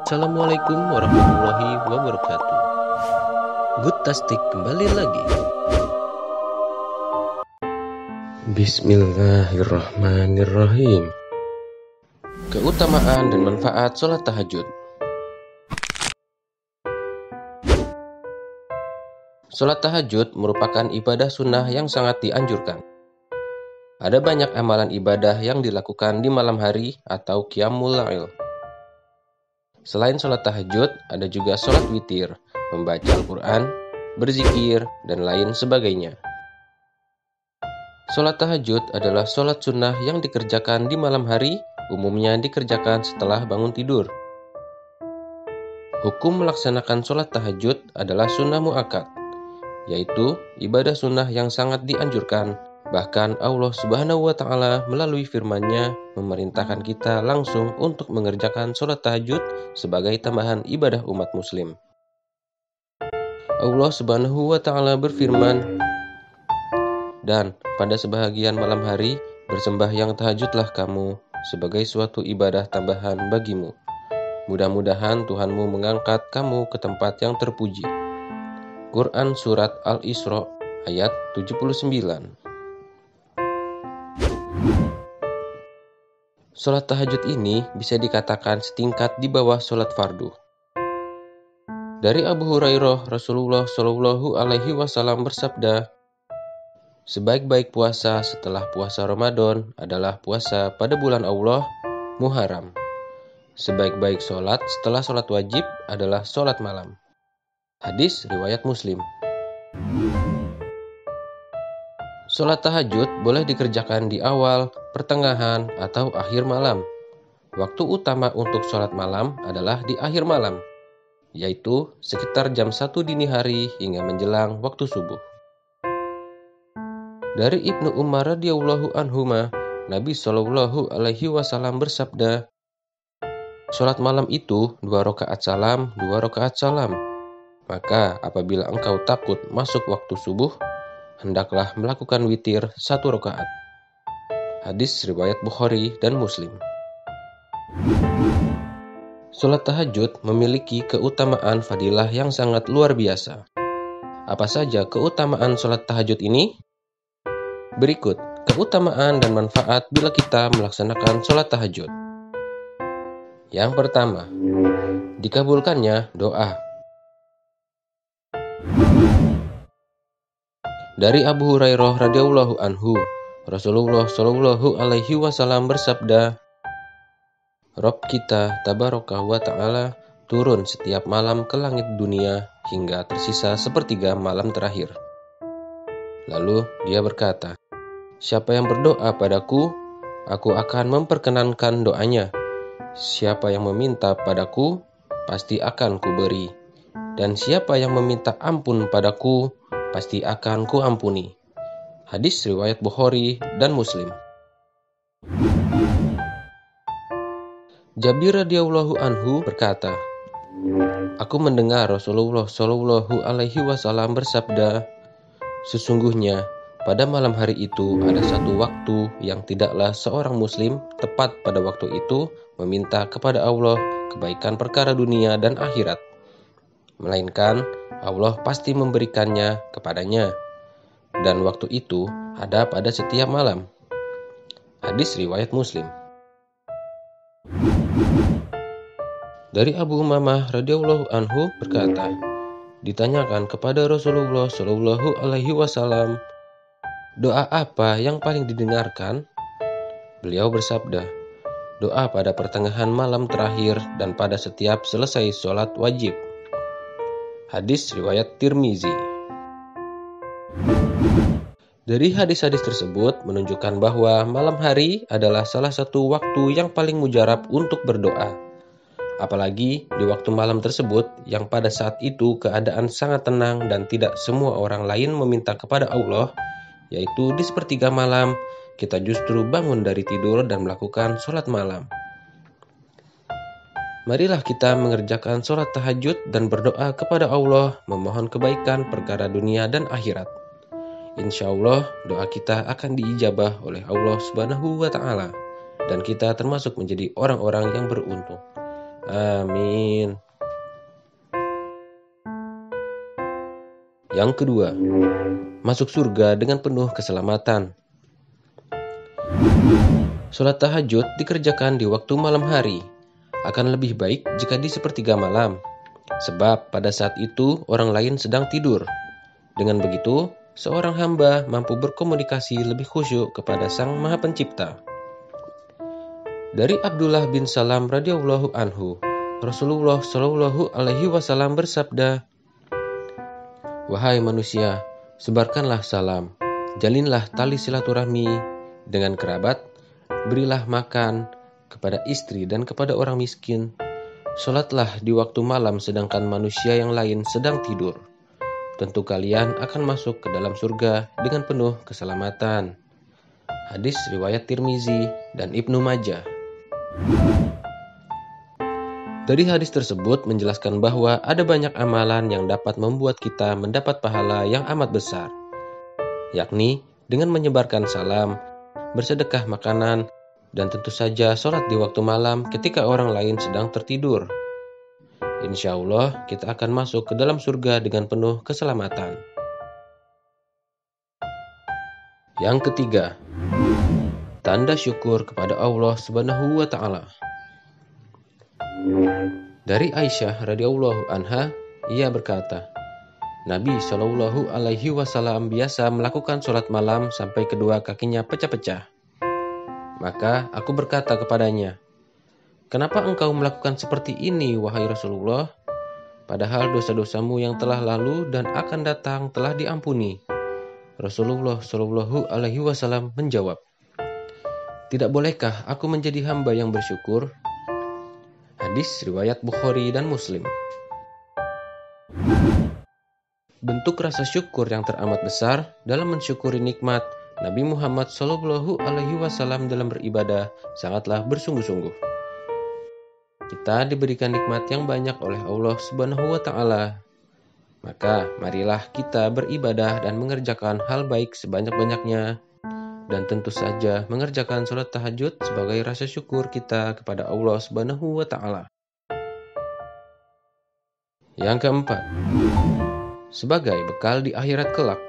Assalamualaikum warahmatullahi wabarakatuh. Good Tastic kembali lagi. Bismillahirrahmanirrahim. Keutamaan dan manfaat sholat tahajud. Sholat tahajud merupakan ibadah sunnah yang sangat dianjurkan. Ada banyak amalan ibadah yang dilakukan di malam hari atau qiyamul lail. Selain sholat tahajud, ada juga sholat witir, membaca Al-Quran, berzikir, dan lain sebagainya. Sholat tahajud adalah sholat sunnah yang dikerjakan di malam hari, umumnya dikerjakan setelah bangun tidur. Hukum melaksanakan sholat tahajud adalah sunnah mu'akkad, yaitu ibadah sunnah yang sangat dianjurkan. Bahkan Allah Subhanahu wa Ta'ala melalui firman-Nya memerintahkan kita langsung untuk mengerjakan sholat tahajud sebagai tambahan ibadah umat muslim. Allah Subhanahu wa Ta'ala berfirman, "Dan pada sebahagian malam hari bersembahyang tahajudlah kamu sebagai suatu ibadah tambahan bagimu. Mudah-mudahan Tuhanmu mengangkat kamu ke tempat yang terpuji." Quran Surat Al-Isra ayat 79. Sholat tahajud ini bisa dikatakan setingkat di bawah sholat fardu. Dari Abu Hurairah, Rasulullah Shallallahu Alaihi Wasallam bersabda, "Sebaik-baik puasa setelah puasa Ramadan adalah puasa pada bulan Allah, Muharram. Sebaik-baik sholat setelah sholat wajib adalah sholat malam." Hadis riwayat Muslim. Sholat tahajud boleh dikerjakan di awal, pertengahan, atau akhir malam. Waktu utama untuk sholat malam adalah di akhir malam, yaitu sekitar jam 1 dini hari hingga menjelang waktu subuh. Dari Ibnu Umar radhiyallahu anhuma, Nabi Shallallahu Alaihi Wasallam bersabda, "Sholat malam itu 2 rakaat salam, 2 rakaat salam. Maka apabila engkau takut masuk waktu subuh, hendaklah melakukan witir 1 rakaat." Hadis riwayat Bukhari dan Muslim. Sholat tahajud memiliki keutamaan fadilah yang sangat luar biasa. Apa saja keutamaan sholat tahajud ini? Berikut keutamaan dan manfaat bila kita melaksanakan sholat tahajud. Yang pertama, dikabulkannya doa. Dari Abu Hurairah radhiyallahu anhu, Rasulullah Shallallahu Alaihi Wasallam bersabda, "Rabb kita tabaraka wa ta'ala turun setiap malam ke langit dunia hingga tersisa sepertiga malam terakhir. Lalu dia berkata, siapa yang berdoa padaku, aku akan memperkenankan doanya. Siapa yang meminta padaku, pasti akan kuberi. Dan siapa yang meminta ampun padaku, pasti akan kuampuni." Hadis riwayat Bukhari dan Muslim. Jabir radhiyallahu anhu berkata, "Aku mendengar Rasulullah Shallallahu Alaihi Wasallam bersabda, sesungguhnya pada malam hari itu ada satu waktu yang tidaklah seorang muslim tepat pada waktu itu meminta kepada Allah kebaikan perkara dunia dan akhirat, melainkan Allah pasti memberikannya kepadanya. Dan waktu itu ada pada setiap malam." Hadis riwayat Muslim. Dari Abu Umamah radhiyallahu anhu berkata, ditanyakan kepada Rasulullah Shallallahu Alaihi Wasallam, doa apa yang paling didengarkan? Beliau bersabda, doa pada pertengahan malam terakhir dan pada setiap selesai sholat wajib. Hadis riwayat Tirmizi. Dari hadis-hadis tersebut menunjukkan bahwa malam hari adalah salah satu waktu yang paling mujarab untuk berdoa. Apalagi di waktu malam tersebut yang pada saat itu keadaan sangat tenang dan tidak semua orang lain meminta kepada Allah, yaitu di sepertiga malam kita justru bangun dari tidur dan melakukan sholat malam. Marilah kita mengerjakan sholat tahajud dan berdoa kepada Allah memohon kebaikan perkara dunia dan akhirat. Insya Allah doa kita akan diijabah oleh Allah Subhanahu wa Ta'ala dan kita termasuk menjadi orang-orang yang beruntung. Amin. Yang kedua, masuk surga dengan penuh keselamatan. Sholat tahajud dikerjakan di waktu malam hari. Akan lebih baik jika di sepertiga malam, sebab pada saat itu orang lain sedang tidur. Dengan begitu, seorang hamba mampu berkomunikasi lebih khusyuk kepada Sang Maha Pencipta. Dari Abdullah bin Salam radhiyallahu anhu, Rasulullah shallallahu alaihi wasallam bersabda, "Wahai manusia, sebarkanlah salam, jalinlah tali silaturahmi dengan kerabat, berilah makan kepada istri dan kepada orang miskin. Sholatlah di waktu malam sedangkan manusia yang lain sedang tidur. Tentu kalian akan masuk ke dalam surga dengan penuh keselamatan." Hadis riwayat Tirmizi dan Ibnu Majah. Dari hadis tersebut menjelaskan bahwa ada banyak amalan yang dapat membuat kita mendapat pahala yang amat besar, yakni dengan menyebarkan salam, bersedekah makanan, dan tentu saja sholat di waktu malam ketika orang lain sedang tertidur. Insya Allah kita akan masuk ke dalam surga dengan penuh keselamatan. Yang ketiga, tanda syukur kepada Allah Subhanahu wa Ta'ala. Dari Aisyah radhiyallahu anha, ia berkata, Nabi Shallallahu alaihi wasallam biasa melakukan sholat malam sampai kedua kakinya pecah-pecah. Maka aku berkata kepadanya, "Kenapa engkau melakukan seperti ini, wahai Rasulullah? Padahal dosa-dosamu yang telah lalu dan akan datang telah diampuni." Rasulullah Shallallahu alaihi wasallam menjawab, "Tidak bolehkah aku menjadi hamba yang bersyukur?" Hadis riwayat Bukhari dan Muslim. Bentuk rasa syukur yang teramat besar dalam mensyukuri nikmat Nabi Muhammad Shallallahu alaihi wasallam dalam beribadah sangatlah bersungguh-sungguh. Kita diberikan nikmat yang banyak oleh Allah Subhanahu wa Ta'ala. Maka marilah kita beribadah dan mengerjakan hal baik sebanyak-banyaknya, dan tentu saja mengerjakan sholat tahajud sebagai rasa syukur kita kepada Allah Subhanahu wa Ta'ala. Yang keempat, sebagai bekal di akhirat kelak.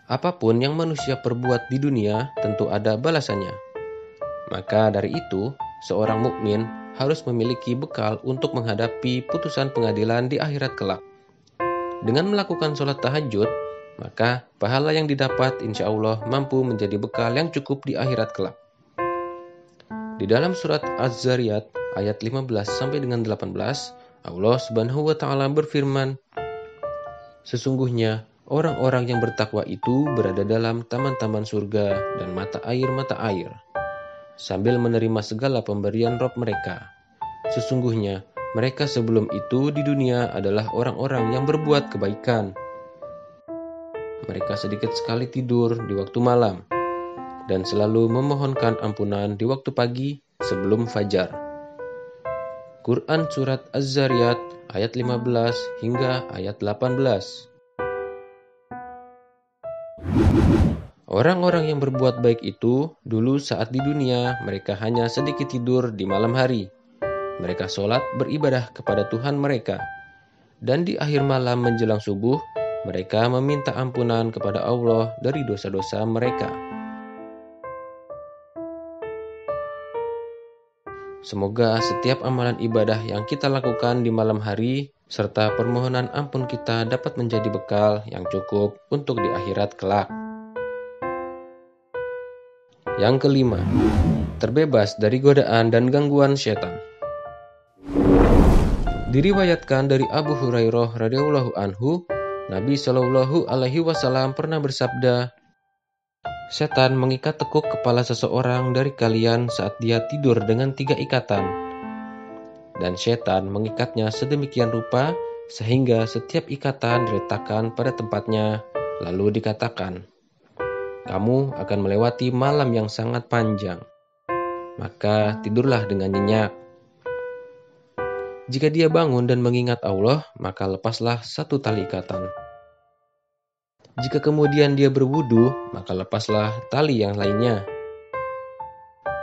Apapun yang manusia perbuat di dunia tentu ada balasannya. Maka dari itu, seorang mukmin harus memiliki bekal untuk menghadapi putusan pengadilan di akhirat kelak. Dengan melakukan sholat tahajud, maka pahala yang didapat insya Allah mampu menjadi bekal yang cukup di akhirat kelak. Di dalam surat Az-Zariyat ayat 15 sampai dengan 18, Allah Subhanahu wa Ta'ala berfirman, "Sesungguhnya orang-orang yang bertakwa itu berada dalam taman-taman surga dan mata air, sambil menerima segala pemberian Rabb mereka. Sesungguhnya mereka sebelum itu di dunia adalah orang-orang yang berbuat kebaikan. Mereka sedikit sekali tidur di waktu malam, dan selalu memohonkan ampunan di waktu pagi sebelum fajar." Quran Surat Az-Zariyat ayat 15 hingga ayat 18. Orang-orang yang berbuat baik itu, dulu saat di dunia mereka hanya sedikit tidur di malam hari. Mereka sholat beribadah kepada Tuhan mereka. Dan di akhir malam menjelang subuh, mereka meminta ampunan kepada Allah dari dosa-dosa mereka. Semoga setiap amalan ibadah yang kita lakukan di malam hari serta permohonan ampun kita dapat menjadi bekal yang cukup untuk di akhirat kelak. Yang kelima, terbebas dari godaan dan gangguan setan. Diriwayatkan dari Abu Hurairah radhiyallahu anhu, Nabi Shallallahu alaihi wasallam pernah bersabda, "Setan mengikat tekuk kepala seseorang dari kalian saat dia tidur dengan 3 ikatan. Dan setan mengikatnya sedemikian rupa sehingga setiap ikatan diletakkan pada tempatnya, lalu dikatakan, 'Kamu akan melewati malam yang sangat panjang. Maka tidurlah dengan nyenyak.' Jika dia bangun dan mengingat Allah, maka lepaslah 1 tali ikatan. Jika kemudian dia berwudu, maka lepaslah tali yang lainnya.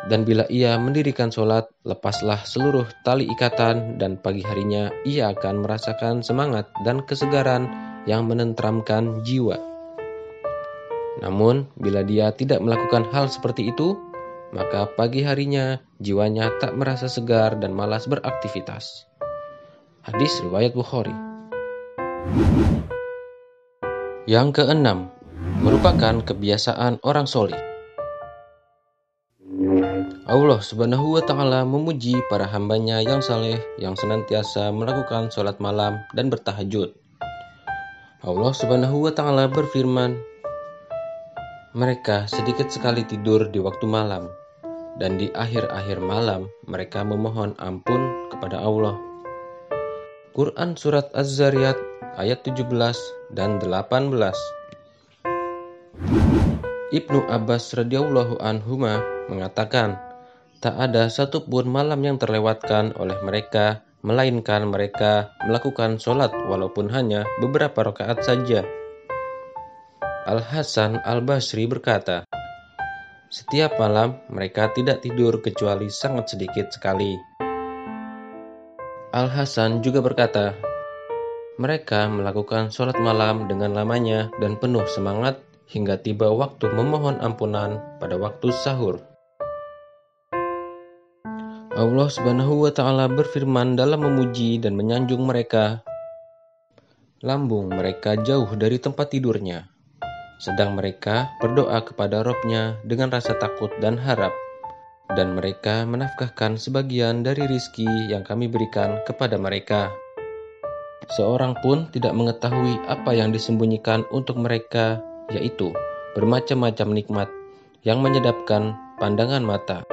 Dan bila ia mendirikan sholat, lepaslah seluruh tali ikatan, dan pagi harinya ia akan merasakan semangat dan kesegaran yang menenteramkan jiwa. Namun, bila dia tidak melakukan hal seperti itu, maka pagi harinya jiwanya tak merasa segar dan malas beraktivitas. Hadis riwayat Bukhari. Yang keenam, merupakan kebiasaan orang soleh. Allah Subhanahu wa Ta'ala memuji para hambanya yang saleh yang senantiasa melakukan sholat malam dan bertahajud. Allah Subhanahu wa Ta'ala berfirman, mereka sedikit sekali tidur di waktu malam, dan di akhir-akhir malam mereka memohon ampun kepada Allah. Quran Surat Az-Zariyat ayat 17 dan 18. Ibnu Abbas radhiyallahu anhuma mengatakan, tak ada satupun malam yang terlewatkan oleh mereka, melainkan mereka melakukan sholat walaupun hanya beberapa rakaat saja. Al-Hasan Al-Basri berkata, setiap malam mereka tidak tidur kecuali sangat sedikit sekali. Al-Hasan juga berkata, mereka melakukan sholat malam dengan lamanya dan penuh semangat hingga tiba waktu memohon ampunan pada waktu sahur. Allah Subhanahu wa Ta'ala berfirman dalam memuji dan menyanjung mereka, lambung mereka jauh dari tempat tidurnya, sedang mereka berdoa kepada Rabb-nya dengan rasa takut dan harap, dan mereka menafkahkan sebagian dari rizki yang kami berikan kepada mereka. Seorang pun tidak mengetahui apa yang disembunyikan untuk mereka, yaitu bermacam-macam nikmat yang menyedapkan pandangan mata,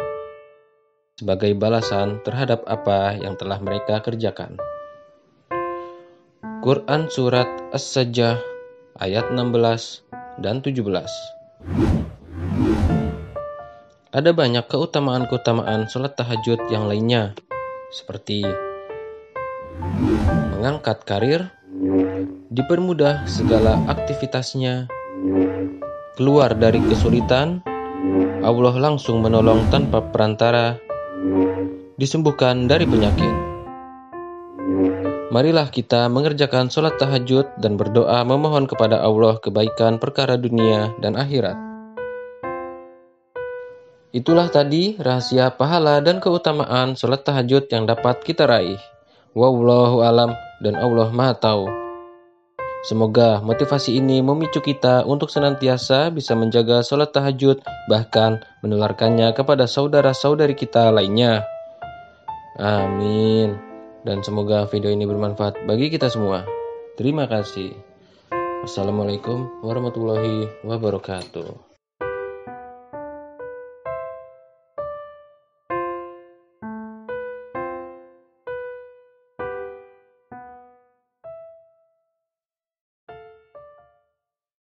sebagai balasan terhadap apa yang telah mereka kerjakan. Quran Surat As-Sajdah ayat 16 dan 17. Ada banyak keutamaan-keutamaan sholat tahajud yang lainnya, seperti mengangkat karir, dipermudah segala aktivitasnya, keluar dari kesulitan, Allah langsung menolong tanpa perantara, disembuhkan dari penyakit. Marilah kita mengerjakan sholat tahajud dan berdoa memohon kepada Allah kebaikan perkara dunia dan akhirat. Itulah tadi rahasia pahala dan keutamaan sholat tahajud yang dapat kita raih. Wallahu alam, dan Allah Maha Tahu. Semoga motivasi ini memicu kita untuk senantiasa bisa menjaga sholat tahajud, bahkan menularkannya kepada saudara-saudari kita lainnya. Amin. Dan semoga video ini bermanfaat bagi kita semua. Terima kasih. Wassalamualaikum warahmatullahi wabarakatuh.